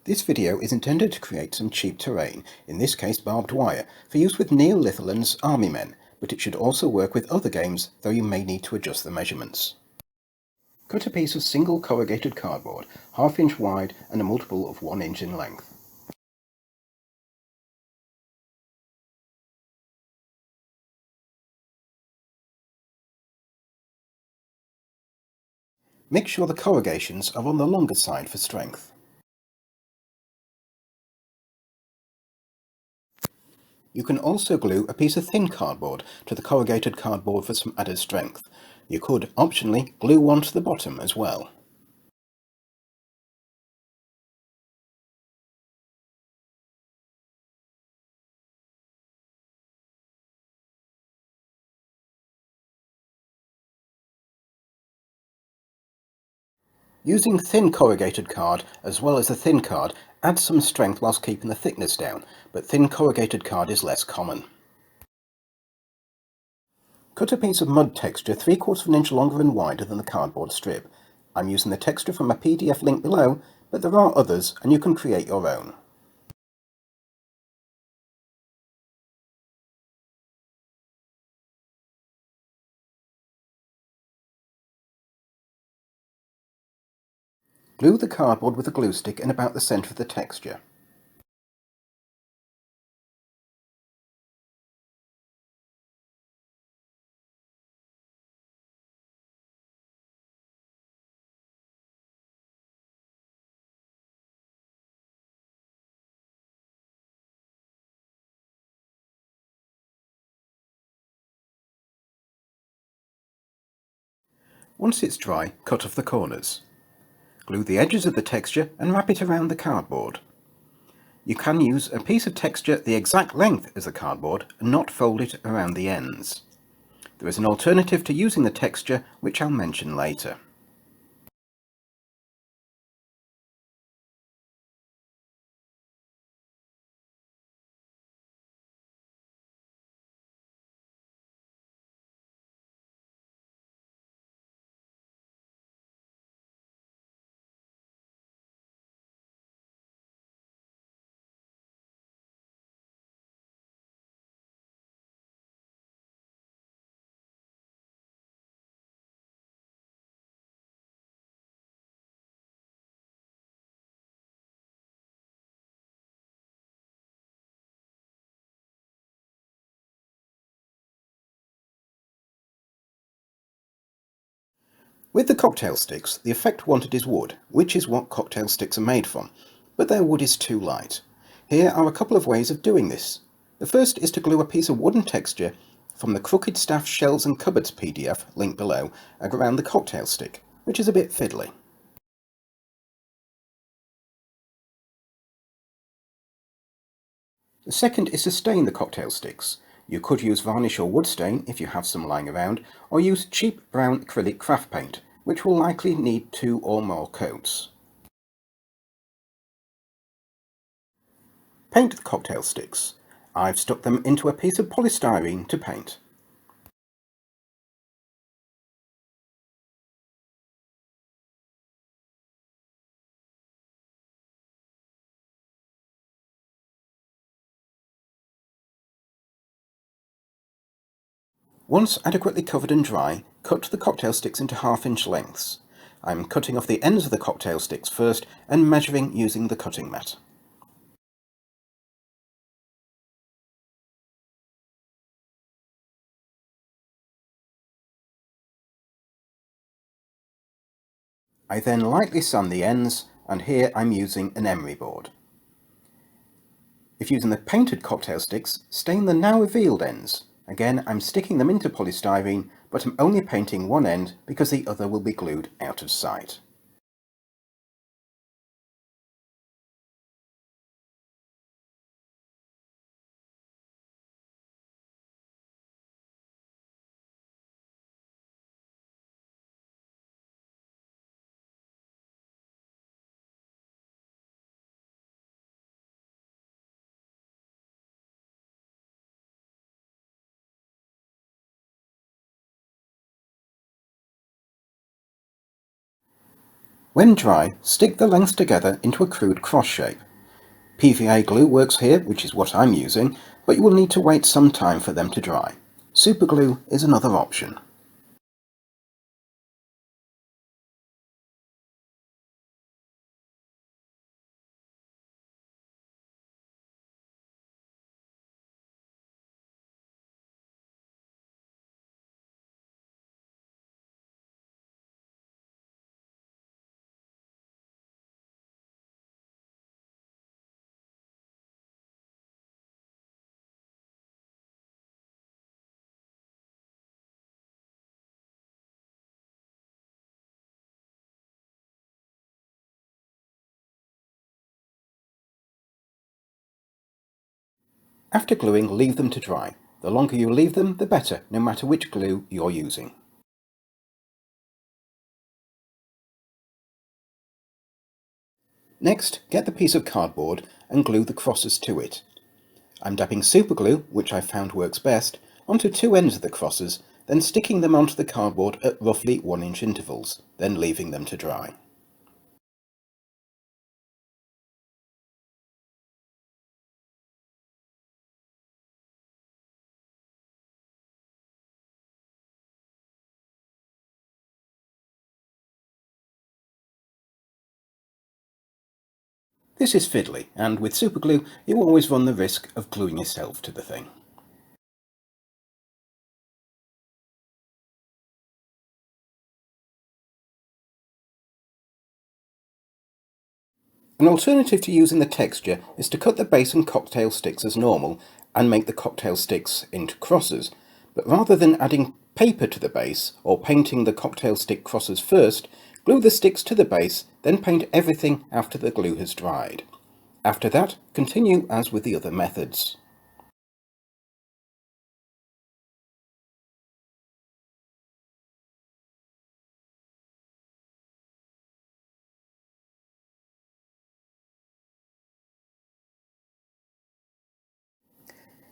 This video is intended to create some cheap terrain, in this case barbed wire, for use with Neil Litherland's Army Men, but it should also work with other games, though you may need to adjust the measurements. Cut a piece of single corrugated cardboard, 1/2 inch wide and a multiple of 1 inch in length. Make sure the corrugations are on the longer side for strength. You can also glue a piece of thin cardboard to the corrugated cardboard for some added strength. You could, optionally, glue one to the bottom as well. Using thin corrugated card as well as the thin card adds some strength whilst keeping the thickness down, but thin corrugated card is less common. Cut a piece of mud texture 3/4 of an inch longer and wider than the cardboard strip. I'm using the texture from a PDF link below, but there are others and you can create your own. Glue the cardboard with a glue stick in about the centre of the texture. Once it's dry, cut off the corners. Glue the edges of the texture and wrap it around the cardboard. You can use a piece of texture the exact length as the cardboard and not fold it around the ends. There is an alternative to using the texture which I'll mention later. With the cocktail sticks, the effect wanted is wood, which is what cocktail sticks are made from, but their wood is too light. Here are a couple of ways of doing this. The first is to glue a piece of wooden texture from the Crooked Staff Shelves and Cupboards PDF, link below, around the cocktail stick, which is a bit fiddly. The second is to stain the cocktail sticks. You could use varnish or wood stain if you have some lying around, or use cheap brown acrylic craft paint, which will likely need 2 or more coats. Paint the cocktail sticks. I've stuck them into a piece of polystyrene to paint. Once adequately covered and dry, cut the cocktail sticks into 1/2 inch lengths. I'm cutting off the ends of the cocktail sticks first and measuring using the cutting mat. I then lightly sand the ends, and here I'm using an emery board. If using the painted cocktail sticks, stain the now revealed ends. Again, I'm sticking them into polystyrene, but I'm only painting one end because the other will be glued out of sight. When dry, stick the lengths together into a crude cross shape. PVA glue works here, which is what I'm using, but you will need to wait some time for them to dry. Superglue is another option. After gluing, leave them to dry. The longer you leave them, the better, no matter which glue you're using. Next, get the piece of cardboard and glue the crosses to it. I'm dabbing superglue, which I found works best, onto two ends of the crosses, then sticking them onto the cardboard at roughly 1-inch intervals, then leaving them to dry. This is fiddly, and with superglue you always run the risk of gluing yourself to the thing. An alternative to using the texture is to cut the base and cocktail sticks as normal and make the cocktail sticks into crosses, but rather than adding paper to the base or painting the cocktail stick crosses first, glue the sticks to the base, then paint everything after the glue has dried. After that, continue as with the other methods.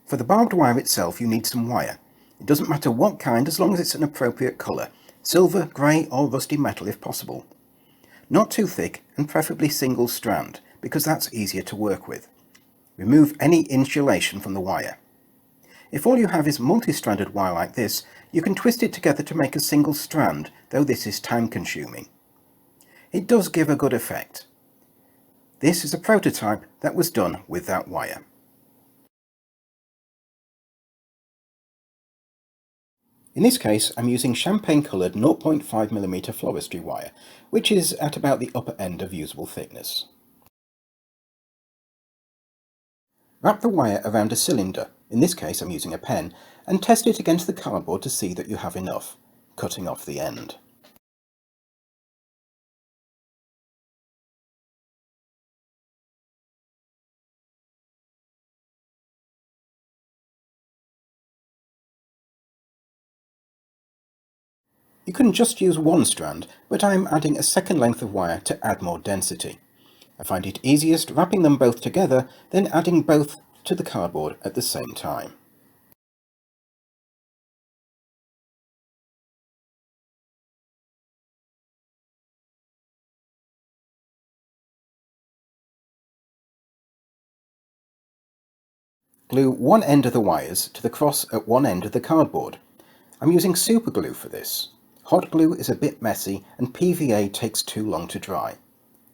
For the barbed wire itself you need some wire. It doesn't matter what kind as long as it's an appropriate colour, silver, grey or rusty metal if possible. Not too thick and preferably single strand because that's easier to work with. Remove any insulation from the wire. If all you have is multi-stranded wire like this, you can twist it together to make a single strand, though this is time consuming. It does give a good effect. This is a prototype that was done with that wire. In this case, I'm using champagne coloured 0.5mm floristry wire, which is at about the upper end of usable thickness. Wrap the wire around a cylinder, in this case I'm using a pen, and test it against the cardboard to see that you have enough, cutting off the end. You can just use one strand, but I am adding a second length of wire to add more density. I find it easiest wrapping them both together, then adding both to the cardboard at the same time. Glue one end of the wires to the cross at one end of the cardboard. I'm using super glue for this. Hot glue is a bit messy and PVA takes too long to dry.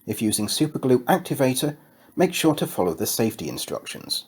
If using super glue activator, make sure to follow the safety instructions.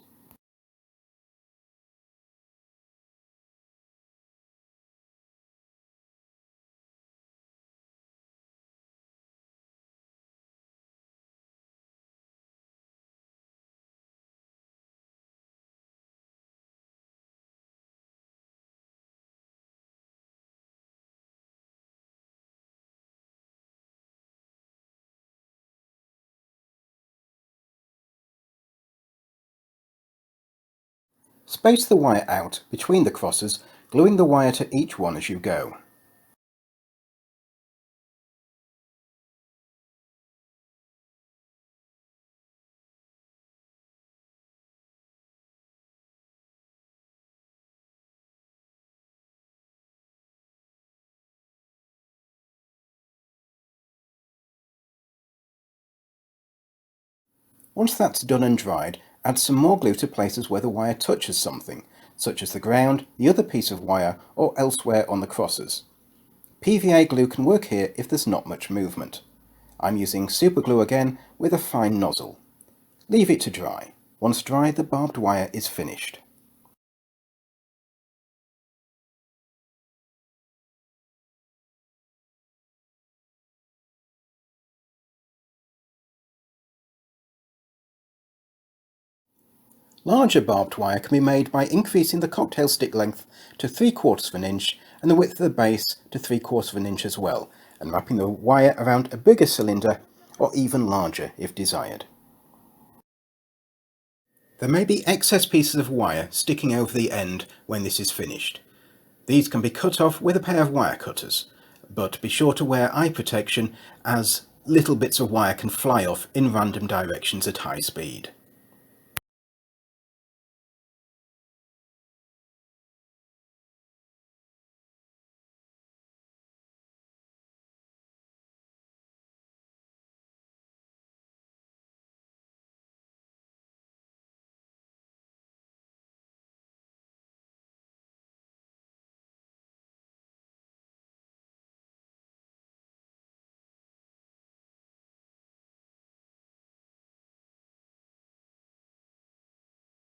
Space the wire out between the crosses, gluing the wire to each one as you go. Once that's done and dried, add some more glue to places where the wire touches something, such as the ground, the other piece of wire, or elsewhere on the crosses. PVA glue can work here if there's not much movement. I'm using super glue again with a fine nozzle. Leave it to dry. Once dry, the barbed wire is finished. Larger barbed wire can be made by increasing the cocktail stick length to 3/4 of an inch and the width of the base to 3/4 of an inch as well, and wrapping the wire around a bigger cylinder or even larger if desired. There may be excess pieces of wire sticking over the end when this is finished. These can be cut off with a pair of wire cutters, but be sure to wear eye protection as little bits of wire can fly off in random directions at high speed.